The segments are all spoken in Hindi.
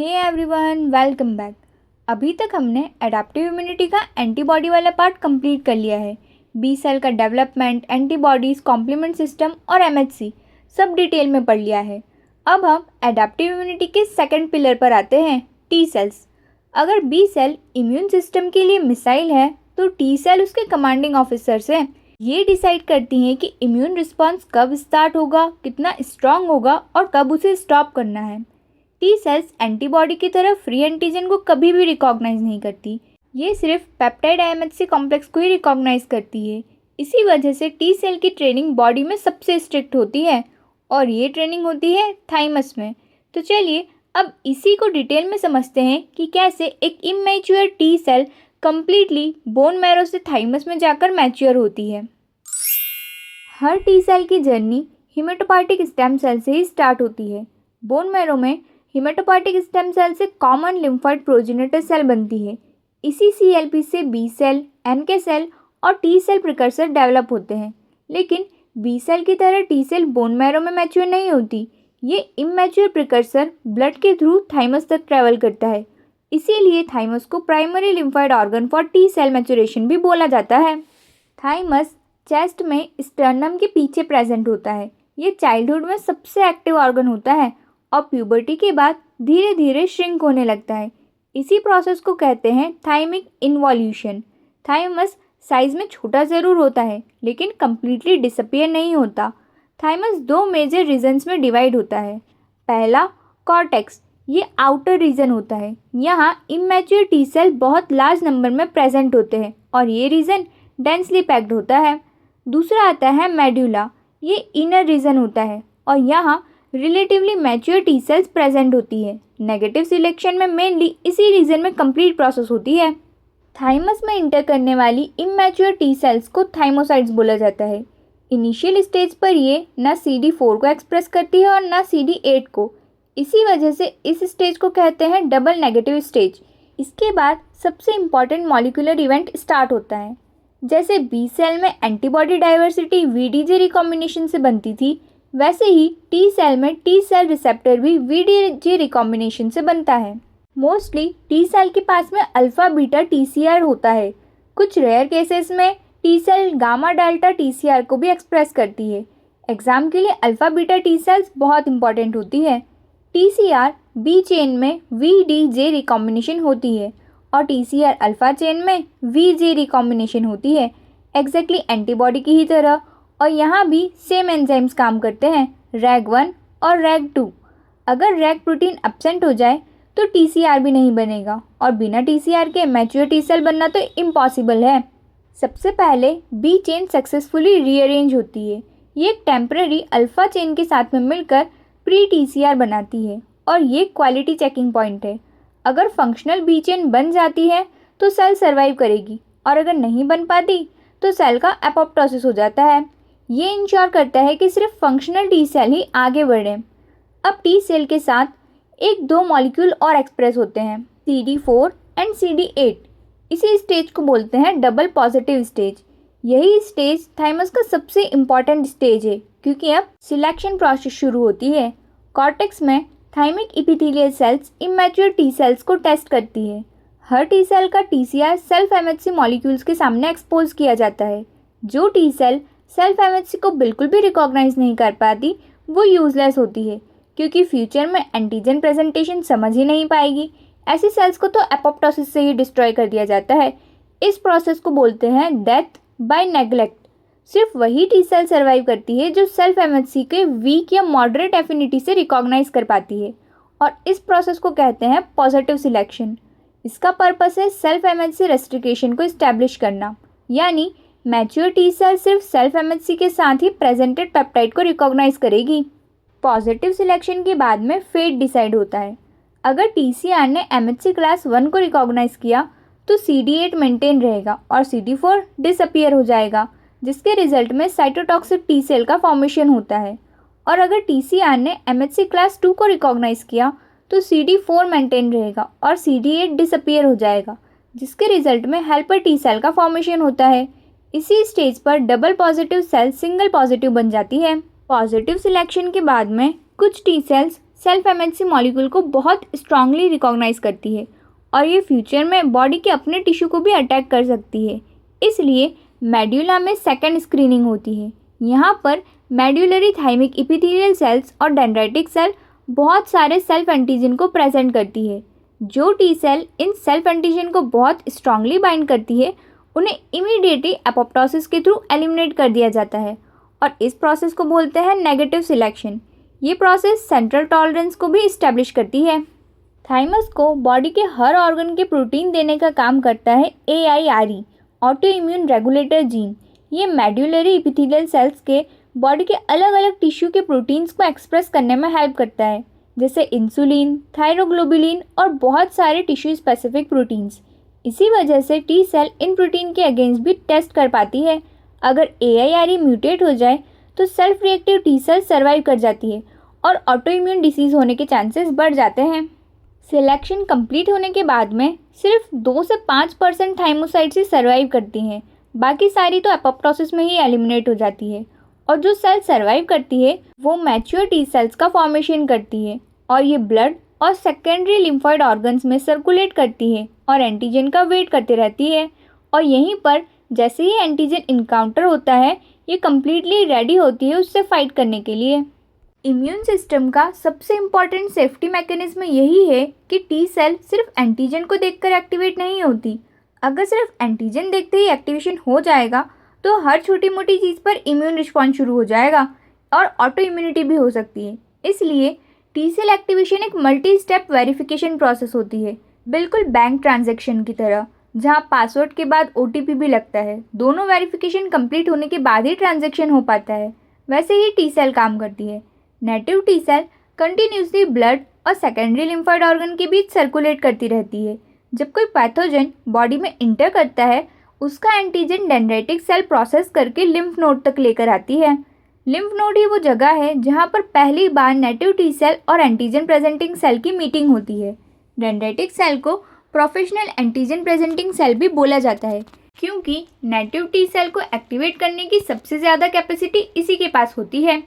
Hey everyone, welcome back. अभी तक हमने एडाप्टिव इम्यूनिटी का एंटीबॉडी वाला पार्ट कंप्लीट कर लिया है। बी सेल का डेवलपमेंट, एंटीबॉडीज़, कॉम्प्लीमेंट सिस्टम और एमएचसी सब डिटेल में पढ़ लिया है। अब हम एडाप्टिव इम्यूनिटी के सेकंड पिलर पर आते हैं, टी सेल्स। अगर बी सेल इम्यून सिस्टम के लिए मिसाइल है तो टी सेल उसके कमांडिंग ऑफिसर्स हैं। ये डिसाइड करती हैं कि इम्यून रिस्पॉन्स कब स्टार्ट होगा, कितना स्ट्रांग होगा और कब उसे स्टॉप करना है। टी सेल्स एंटीबॉडी की तरह फ्री एंटीजन को कभी भी रिकॉग्नाइज नहीं करती। ये सिर्फ पेप्टाइड आईएमएचसी कॉम्प्लेक्स को ही रिकॉग्नाइज करती है। इसी वजह से टी सेल की ट्रेनिंग बॉडी में सबसे स्ट्रिक्ट होती है और ये ट्रेनिंग होती है थाइमस में। तो चलिए अब इसी को डिटेल में समझते हैं कि कैसे एक immature T cell completely bone marrow से थाइमस में जाकर मैच्योर होती है। हर टी सेल की जर्नी हिमेटोपोइटिक स्टेम सेल से ही स्टार्ट होती है। बोन मैरो में हिमेटोपोइटिक स्टेम सेल से कॉमन लिम्फोइड प्रोजेनेटर सेल बनती है। इसी सीएलपी से बी सेल, एनके सेल और टी सेल प्रिकर्सर डेवलप होते हैं। लेकिन बी सेल की तरह टी सेल बोन मैरो में मैच्योर नहीं होती। ये इमैच्योर प्रिकर्सर ब्लड के थ्रू थाइमस तक ट्रैवल करता है। इसीलिए थाइमस को primary lymphoid organ for T cell maturation भी बोला जाता है। थाइमस चेस्ट में स्टर्नम के पीछे प्रेजेंट होता है। ये चाइल्डहुड में सबसे एक्टिव ऑर्गन होता है और प्यूबर्टी के बाद धीरे धीरे श्रिंक होने लगता है। इसी प्रोसेस को कहते हैं थाइमिक इन्वॉल्यूशन। थाइमस साइज में छोटा ज़रूर होता है लेकिन कम्प्लीटली डिसअपियर नहीं होता। थाइमस दो मेजर रीजन्स में डिवाइड होता है। पहला कॉर्टेक्स, ये आउटर रीजन होता है। यहाँ इमैच्योर टी सेल बहुत लार्ज नंबर में प्रेजेंट होते हैं और ये रीजन डेंसली पैक्ड होता है। दूसरा आता है मेड्यूला, ये इनर रीजन होता है और यहाँ relatively mature T cells present होती है। नेगेटिव सिलेक्शन में मेनली इसी रीजन में कंप्लीट प्रोसेस होती है। थाइमस में इंटर करने वाली इमैच्योर टी सेल्स को थाइमोसाइट्स बोला जाता है। इनिशियल स्टेज पर ये ना CD4 को एक्सप्रेस करती है और ना CD8 को। इसी वजह से इस स्टेज को कहते हैं डबल नेगेटिव स्टेज। इसके बाद सबसे इम्पॉर्टेंट मॉलिक्यूलर इवेंट स्टार्ट होता है। जैसे बी सेल में एंटीबॉडी डाइवर्सिटी VDJ रिकॉम्बिनेशन से बनती थी, वैसे ही टी सेल में टी सेल रिसेप्टर भी VDJ रिकॉम्बिनेशन से बनता है। मोस्टली टी सेल के पास में अल्फ़ा बीटा TCR होता है। कुछ रेयर केसेस में T cell gamma delta TCR को भी एक्सप्रेस करती है। एग्जाम के लिए अल्फ़ा बीटा टी सेल्स बहुत इंपॉर्टेंट होती है। TCR बी चेन में VDJ रिकॉम्बिनेशन होती है और TCR अल्फ़ा चेन में VJ रिकॉम्बिनेशन होती है, एग्जैक्टली एंटीबॉडी की ही तरह। और यहाँ भी सेम एंजाइम्स काम करते हैं, RAG1 और RAG2। अगर रैग प्रोटीन एब्सेंट हो जाए तो TCR भी नहीं बनेगा और बिना TCR के मैच्योर टी सेल बनना तो इम्पॉसिबल है। सबसे पहले बी चेन सक्सेसफुली रीअरेंज होती है। ये एक टेम्पररी अल्फ़ा चेन के साथ में मिलकर प्री TCR बनाती है और ये क्वालिटी चेकिंग पॉइंट है। अगर फंक्शनल बी चेन बन जाती है तो सेल सर्वाइव करेगी और अगर नहीं बन पाती तो सेल का एपोप्टोसिस हो जाता है। ये इंश्योर करता है कि सिर्फ फंक्शनल टी सेल ही आगे बढ़े। अब टी सेल के साथ एक दो मॉलिक्यूल और एक्सप्रेस होते हैं, CD4 एंड CD8। इसी स्टेज को बोलते हैं डबल पॉजिटिव स्टेज। यही स्टेज थाइमस का सबसे इम्पॉर्टेंट स्टेज है क्योंकि अब सिलेक्शन प्रोसेस शुरू होती है। कॉर्टेक्स में thymic epithelial cells immature T cells को टेस्ट करती है। हर टी सेल का TCR सेल्फ MHC मॉलिक्यूल्स के सामने एक्सपोज किया जाता है। जो टी सेल सेल्फ MHC को बिल्कुल भी रिकॉग्नाइज नहीं कर पाती वो यूजलेस होती है क्योंकि फ्यूचर में एंटीजन प्रेजेंटेशन समझ ही नहीं पाएगी। ऐसी सेल्स को तो एपोप्टोसिस से ही डिस्ट्रॉय कर दिया जाता है। इस प्रोसेस को बोलते हैं डेथ बाय नेग्लेक्ट। सिर्फ वही टी सेल सर्वाइव करती है जो सेल्फ MHC के वीक या मॉडरेट एफिनिटी से रिकॉग्नाइज कर पाती है और इस प्रोसेस को कहते हैं पॉजिटिव सिलेक्शन। इसका पर्पस है सेल्फ MHC रेस्ट्रिक्शन को इस्टेब्लिश करना, यानी मैच्योर टी सेल सिर्फ सेल्फ MHC के साथ ही प्रेजेंटेड पेप्टाइड को रिकॉग्नाइज करेगी। पॉजिटिव सिलेक्शन के बाद में फेट डिसाइड होता है। अगर TCR ने MHC क्लास 1 को रिकॉग्नाइज किया तो CD8 मेंटेन रहेगा और CD4 डिसअपियर हो जाएगा, जिसके रिजल्ट में साइटोटॉक्सिक टी सेल का फॉर्मेशन होता है। और अगर TCR ने MHC क्लास 2 को रिकॉग्नाइज किया तो CD4 मेंटेन रहेगा और CD8 डिसअपियर हो जाएगा, जिसके रिजल्ट में हेल्पर टी सेल का फॉर्मेशन होता है। इसी स्टेज पर double positive cell single positive बन जाती है। पॉजिटिव सिलेक्शन के बाद में कुछ T cells self MHC molecule को बहुत स्ट्रांगली रिकॉग्नाइज करती है और ये फ्यूचर में बॉडी के अपने टिश्यू को भी अटैक कर सकती है। इसलिए मेड्यूला में सेकंड स्क्रीनिंग होती है। यहाँ पर मेड्यूलरी थाइमिक एपिथेलियल सेल्स और डेंड्राइटिक सेल बहुत सारे सेल्फ एंटीजन को प्रेजेंट करती है। जो टी सेल इन सेल्फ एंटीजन को बहुत स्ट्रांगली बाइंड करती है उन्हें इमीडिएटली एपोप्टोसिस के थ्रू एलिमिनेट कर दिया जाता है और इस प्रोसेस को बोलते हैं नेगेटिव सिलेक्शन। ये प्रोसेस सेंट्रल टॉलरेंस को भी इस्टेब्लिश करती है। थाइमस को बॉडी के हर ऑर्गन के प्रोटीन देने का काम करता है AIRE, auto immune regulator gene. ये मेड्यूलरी एपिथेलियल सेल्स के बॉडी के अलग अलग टिश्यू के प्रोटीन्स को एक्सप्रेस करने में हेल्प करता है, जैसे इंसुलिन, थायरोग्लोबुलिन और बहुत सारे टिश्यू स्पेसिफिक प्रोटीन्स। इसी वजह से टी सेल इन प्रोटीन के अगेंस्ट भी टेस्ट कर पाती है। अगर AIRE म्यूटेट हो जाए तो self reactive T cell survive कर जाती है और ऑटो इम्यून डिसीज़ होने के चांसेस बढ़ जाते हैं। सिलेक्शन कंप्लीट होने के बाद में सिर्फ 2 से 5% थाइमोसाइट्स ही सर्वाइव करती हैं, बाकी सारी तो एपोप्टोसिस में ही एलिमिनेट हो जाती है। और जो सेल सर्वाइव करती है वो मैच्योर टी सेल्स का फॉर्मेशन करती है और ये ब्लड और सेकेंडरी लिम्फॉइड ऑर्गन्स में सर्कुलेट करती है और एंटीजन का वेट करते रहती है। और यहीं पर जैसे ही एंटीजन इनकाउंटर होता है ये कम्प्लीटली रेडी होती है उससे फाइट करने के लिए। इम्यून सिस्टम का सबसे इम्पॉर्टेंट सेफ्टी मैकेनिज्म यही है कि टी सेल सिर्फ एंटीजन को देखकर एक्टिवेट नहीं होती। अगर सिर्फ एंटीजन देखते ही एक्टिवेशन हो जाएगा तो हर छोटी मोटी चीज़ पर इम्यून रिस्पॉन्स शुरू हो जाएगा और ऑटो इम्यूनिटी भी हो सकती है। इसलिए टी सेल एक्टिवेशन एक मल्टी स्टेप वेरिफिकेशन प्रोसेस होती है, बिल्कुल बैंक ट्रांजैक्शन की तरह, जहां पासवर्ड के बाद OTP भी लगता है। दोनों वेरिफिकेशन कंप्लीट होने के बाद ही ट्रांजैक्शन हो पाता है। वैसे ही टी सेल काम करती है। Native T cell continuously blood और सेकेंडरी लिम्फॉइड ऑर्गन के बीच सर्कुलेट करती रहती है। जब कोई पैथोजन बॉडी में इंटर करता है उसका एंटीजन डेंड्राइटिक सेल प्रोसेस करके लिम्फ नोड तक लेकर आती है। लिम्फ नोड ही वो जगह है जहाँ पर पहली बार नेटिव टी सेल और एंटीजन प्रेजेंटिंग सेल की मीटिंग होती है। डेंड्राइटिक सेल को प्रोफेशनल एंटीजन प्रेजेंटिंग सेल भी बोला जाता है क्योंकि नेटिव टी सेल को एक्टिवेट करने की सबसे ज़्यादा कैपेसिटी इसी के पास होती है।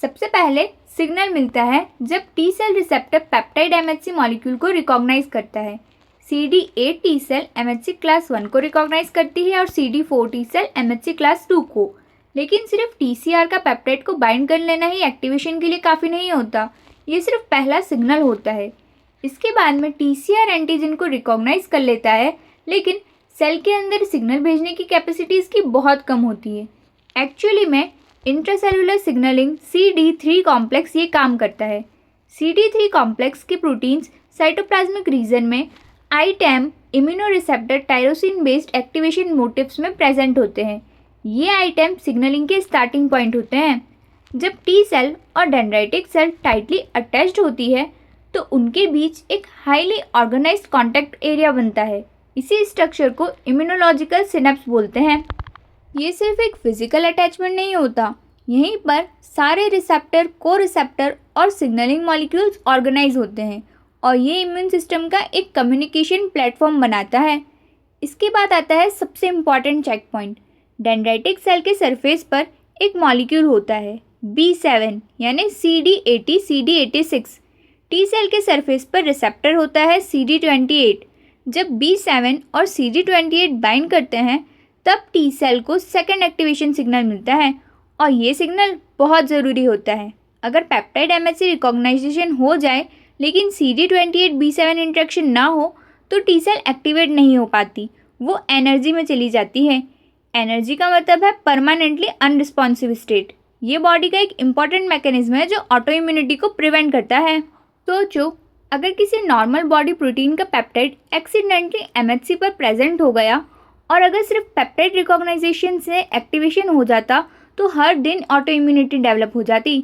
सबसे पहले सिग्नल मिलता है जब T cell receptor peptide MHC molecule को रिकॉग्नाइज करता है। CD8 T cell MHC class 1 को रिकॉग्नाइज करती है और CD4 T cell MHC class 2 को। लेकिन सिर्फ TCR का पेप्टाइड को बाइंड कर लेना ही एक्टिवेशन के लिए काफ़ी नहीं होता, ये सिर्फ पहला सिग्नल होता है। इसके बाद में TCR एंटीजन को रिकॉग्नाइज कर लेता है, लेकिन सेल के अंदर सिग्नल भेजने की कैपेसिटी इसकी बहुत कम होती है। एक्चुअली में इंट्रासेलुलर सिग्नलिंग CD3 कॉम्प्लेक्स ये काम करता है। CD3 कॉम्प्लेक्स के प्रोटीन्स साइटोप्लाज्मिक रीजन में ITAM immuno receptor tyrosine based activation motifs में प्रेजेंट होते हैं। ये ITAM सिग्नलिंग के स्टार्टिंग पॉइंट होते हैं। जब टी सेल और डेंड्राइटिक सेल टाइटली अटैच्ड होती है तो उनके बीच एक हाईली ऑर्गेनाइज्ड कॉन्टैक्ट एरिया बनता है। इसी स्ट्रक्चर को इम्यूनोलॉजिकल सिनेप्स बोलते हैं। ये सिर्फ एक फिजिकल अटैचमेंट नहीं होता, यहीं पर सारे रिसेप्टर, को रिसेप्टर और सिग्नलिंग मॉलिक्यूल्स ऑर्गेनाइज होते हैं और ये इम्यून सिस्टम का एक कम्युनिकेशन प्लेटफॉर्म बनाता है। इसके बाद आता है सबसे important checkpoint. Dendritic cell के सरफेस पर एक मॉलिक्यूल होता है B7 यानी CD80 CD86। टी सेल के सरफेस पर रिसेप्टर होता है CD28। जब B7 और CD28 बाइंड करते हैं तब टी सेल को सेकेंड एक्टिवेशन सिग्नल मिलता है और ये सिग्नल बहुत ज़रूरी होता है। अगर पेप्टाइड MHC रिकॉग्नाइजेशन हो जाए लेकिन CD28 B7 इंट्रैक्शन ना हो तो टी सेल एक्टिवेट नहीं हो पाती, वो एनर्जी में चली जाती है। एनर्जी का मतलब है परमानेंटली अनरिस्पॉन्सिव स्टेट। ये बॉडी का एक इम्पॉर्टेंट मैकेनिज्म है जो ऑटो इम्यूनिटी को प्रिवेंट करता है। सोचो, अगर किसी नॉर्मल बॉडी प्रोटीन का पेप्टाइड एक्सीडेंटली MHC पर प्रेजेंट हो गया और अगर सिर्फ पेप्टाइड रिकॉग्नाइजेशन से एक्टिवेशन हो जाता तो हर दिन ऑटो इम्यूनिटी डेवलप हो जाती।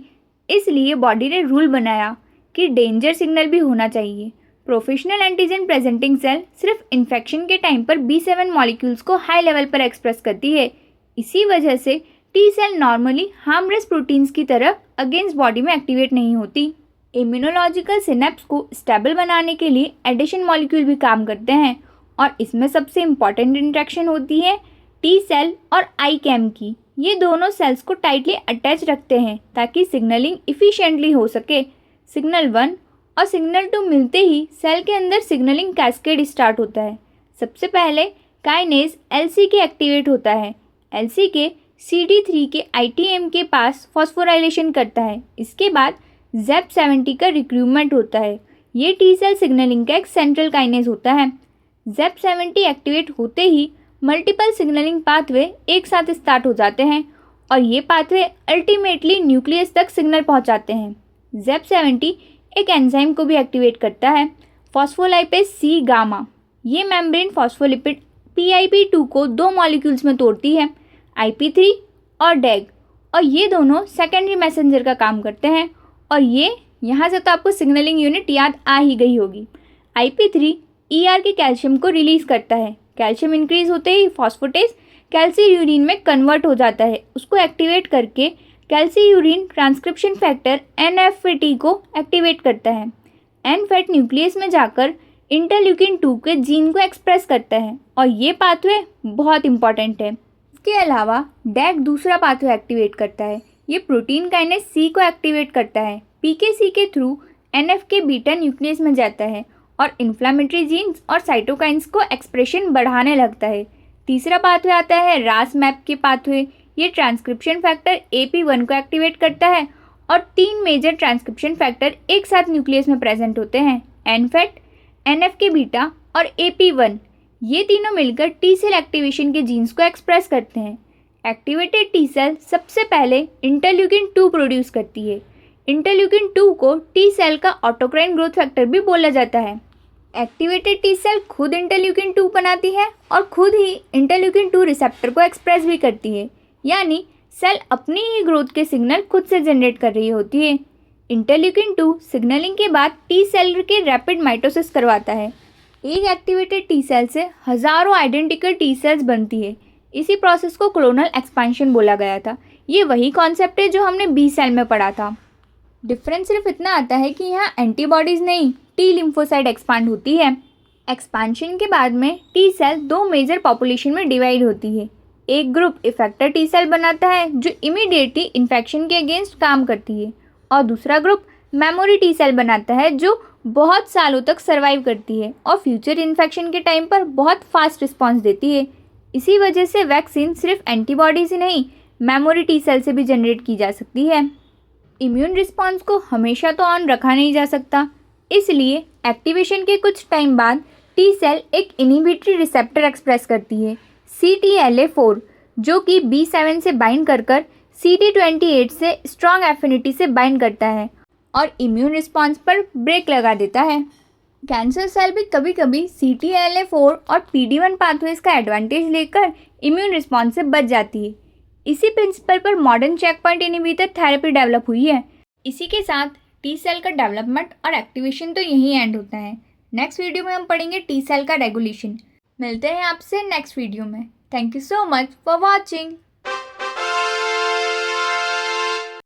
इसलिए बॉडी ने रूल बनाया कि डेंजर सिग्नल भी होना चाहिए। प्रोफेशनल एंटीजन प्रेजेंटिंग सेल सिर्फ इन्फेक्शन के टाइम पर B7 मॉलिक्यूल्स को हाई लेवल पर एक्सप्रेस करती है। इसी वजह से T cell normally harmless proteins की तरह अगेंस्ट बॉडी में एक्टिवेट नहीं होती। इम्यूनोलॉजिकल सिनेप्स को स्टेबल बनाने के लिए एडिशन मॉलिक्यूल भी काम करते हैं और इसमें सबसे इम्पॉर्टेंट इंट्रैक्शन होती है टी सेल और ICAM की। ये दोनों सेल्स को टाइटली अटैच रखते हैं ताकि सिग्नलिंग इफ़िशिएंटली हो सके। सिग्नल 1 और सिग्नल 2 मिलते ही सेल के अंदर सिग्नलिंग कैस्केड स्टार्ट होता है। सबसे पहले काइनेज LCK एक्टिवेट होता है। LCK CD3 के ITM के पास फॉस्फोराइलेशन करता है। इसके बाद ZEP70 का रिक्रूटमेंट होता है। ये टी सेल सिग्नलिंग का एक सेंट्रल काइनेज होता है। ZEP70 एक्टिवेट होते ही मल्टीपल सिग्नलिंग पाथवे एक साथ स्टार्ट हो जाते हैं और ये पाथवे अल्टीमेटली न्यूक्लियस तक सिग्नल पहुंचाते हैं। ZEP70 एक एंजाइम को भी एक्टिवेट करता है, फॉस्फोलाइपेज C गामा। ये मेम्ब्रेन फॉस्फोलिपिड PIP2 को 2 मॉलिक्यूल्स में तोड़ती है, IP3 और DAG, और ये दोनों सेकेंडरी मैसेंजर का काम करते हैं। और ये यहाँ से तो आपको सिग्नलिंग यूनिट याद आ ही गई होगी। IP3 ER के कैल्शियम को रिलीज़ करता है। कैल्शियम इंक्रीज होते ही फॉस्फोटेज कैल्सीयूरिन में कन्वर्ट हो जाता है। उसको एक्टिवेट करके कैल्सीयूरिन ट्रांसक्रिप्शन फैक्टर NFAT को एक्टिवेट करता है। NFAT न्यूक्लियस में जाकर इंटरल्यूकिन 2 के जीन को एक्सप्रेस करता है और ये पाथवे बहुत इंपॉर्टेंट है। इसके अलावा DAG दूसरा पाथवे एक्टिवेट करता है। ये प्रोटीन काइनेज C को एक्टिवेट करता है। PKC के थ्रू NF बीटा न्यूक्लियस में जाता है और इन्फ्लामेटरी जीन्स और साइटोकाइंस को एक्सप्रेशन बढ़ाने लगता है। तीसरा पाथवे आता है RAS-MAP के पाथवे। ये ट्रांसक्रिप्शन फैक्टर AP1 को एक्टिवेट करता है और 3 मेजर ट्रांसक्रिप्शन फैक्टर एक साथ न्यूक्लियस में प्रेजेंट होते हैं, NFAT, NF बीटा और AP1। ये तीनों मिलकर टी सेल एक्टिवेशन के जीन्स को एक्सप्रेस करते हैं। एक्टिवेटेड टी सेल सबसे पहले इंटरल्यूकिन 2 प्रोड्यूस करती है। इंटरल्यूकिन 2 को टी सेल का ऑटोक्राइन ग्रोथ फैक्टर भी बोला जाता है। एक्टिवेटेड टी सेल खुद इंटरल्यूकिन 2 बनाती है और खुद ही इंटरल्यूकिन 2 रिसेप्टर को एक्सप्रेस भी करती है, यानी सेल अपनी ही ग्रोथ के सिग्नल खुद से जनरेट कर रही होती है। इंटरल्यूकिन 2 सिग्नलिंग के बाद टी सेल के रैपिड माइटोसिस करवाता है। एक एक्टिवेटेड टी सेल से हज़ारों आइडेंटिकल टी सेल्स बनती है। इसी प्रोसेस को क्लोनल एक्सपेंशन बोला गया था। ये वही कॉन्सेप्ट है जो हमने बी सेल में पढ़ा था। डिफरेंस सिर्फ इतना आता है कि यहाँ एंटीबॉडीज़ नहीं, टी लिम्फोसाइट एक्सपांड होती है। एक्सपांशन के बाद में टी सेल 2 मेजर पॉपुलेशन में डिवाइड होती है। एक ग्रुप इफेक्टर टी सेल बनाता है जो इमीडिएटली इन्फेक्शन के अगेंस्ट काम करती है, और दूसरा ग्रुप मेमोरी टी सेल बनाता है जो बहुत सालों तक सर्वाइव करती है और फ्यूचर इन्फेक्शन के टाइम पर बहुत फास्ट रिस्पॉन्स देती है। इसी वजह से वैक्सीन सिर्फ एंटीबॉडीज ही नहीं, मेमोरी टी सेल से भी जनरेट की जा सकती है। इम्यून रिस्पॉन्स को हमेशा तो ऑन रखा नहीं जा सकता, इसलिए एक्टिवेशन के कुछ टाइम बाद टी सेल एक इनहिबिटरी रिसेप्टर एक्सप्रेस करती है, CTLA4, जो कि B7 से बाइंड कर CD28 से स्ट्रॉन्ग एफिनिटी से बाइंड करता है और इम्यून रिस्पॉन्स पर ब्रेक लगा देता है। कैंसर सेल भी कभी कभी CTLA4 और PD1 पाथवेज का एडवांटेज लेकर इम्यून रिस्पॉन्स से बच जाती है। इसी प्रिंसिपल पर modern checkpoint inhibitor therapy develop हुई है। इसी के साथ टी सेल का डेवलपमेंट और एक्टिवेशन तो यहीं एंड होता है। नेक्स्ट वीडियो में हम पढ़ेंगे टी सेल का रेगुलेशन। मिलते हैं आपसे नेक्स्ट वीडियो में। Thank you so much for watching.